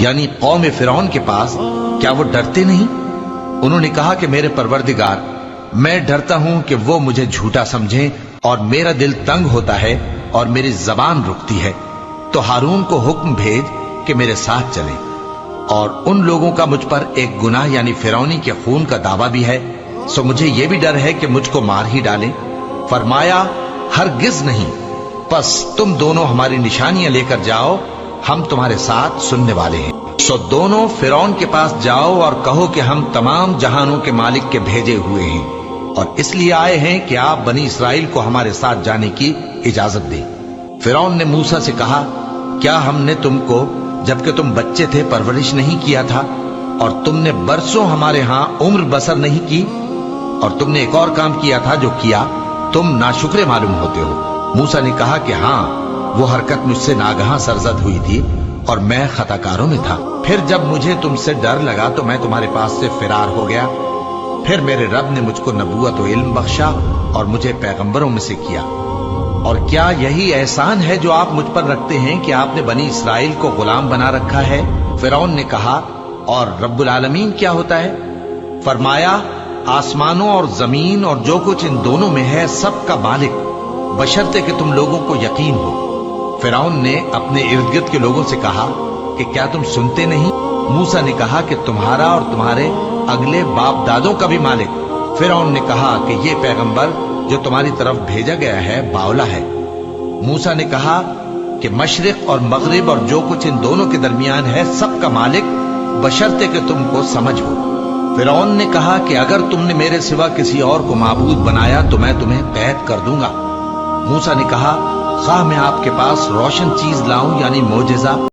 یعنی قوم فرعون کے پاس، کیا وہ ڈرتے نہیں؟ انہوں نے کہا کہ میرے پروردگار، میں ڈرتا ہوں کہ وہ مجھے جھوٹا سمجھیں، اور میرا دل تنگ ہوتا ہے اور میری زبان رکتی ہے، تو ہارون کو حکم بھیج کہ میرے ساتھ چلیں۔ اور ان لوگوں کا مجھ پر ایک گناہ یعنی فرعونی کے خون کا دعویٰ بھی ہے، سو مجھے یہ بھی ڈر ہے کہ مجھ کو مار ہی ڈالیں۔ فرمایا ہرگز نہیں، پس تم دونوں ہماری نشانیاں لے کر جاؤ، ہم تمہارے ساتھ سننے والے ہیں۔ سو دونوں فرعون کے پاس جاؤ اور کہو کہ ہم تمام جہانوں کے مالک کے بھیجے ہوئے ہیں، اور اس لیے آئے ہیں کہ آپ بنی اسرائیل کو ہمارے ساتھ جانے کی اجازت دیں۔ فرعون نے موسیٰ سے کہا، کیا ہم نے تم کو جبکہ تم بچے تھے پرورش نہیں کیا تھا، اور تم نے برسوں ہمارے ہاں عمر بسر نہیں کی؟ اور تم نے ایک اور کام کیا تھا جو کیا، تم ناشکرے معلوم ہوتے ہو۔ موسیٰ نے کہا کہ ہاں، وہ حرکت مجھ سے ناگہاں سرزد ہوئی تھی اور میں خطا کاروں میں تھا۔ پھر جب مجھے تم سے ڈر لگا تو میں تمہارے پاس سے فرار ہو گیا۔ پھر میرے رب نے مجھ کو نبوت و علم بخشا اور مجھے پیغمبروں میں سے کیا۔ اور کیا یہی احسان ہے جو آپ مجھ پر رکھتے ہیں کہ آپ نے بنی اسرائیل کو غلام بنا رکھا ہے؟ فرعون نے کہا، اور رب العالمین کیا ہوتا ہے؟ فرمایا، آسمانوں اور زمین اور جو کچھ ان دونوں میں ہے سب کا مالک، بشرطے کہ تم لوگوں کو یقین ہو۔ فرعون نے اپنے ارد گرد کے لوگوں سے کہا کہ کیا تم سنتے نہیں؟ موسیٰ نے کہا کہ تمہارا اور تمہارے اگلے باپ دادوں کا بھی مالک۔ فرعون نے کہا کہ یہ پیغمبر جو تمہاری طرف بھیجا گیا ہے باولا ہے۔ موسیٰ نے کہا کہ مشرق اور مغرب اور جو کچھ ان دونوں کے درمیان ہے سب کا مالک، بشرطے کہ تم کو سمجھ ہو۔ فرعون نے کہا کہ اگر تم نے میرے سوا کسی اور کو معبود بنایا تو میں تمہیں قید کر دوں گا۔ موسیٰ نے کہا، خواہ میں آپ کے پاس روشن چیز لاؤں یعنی معجزہ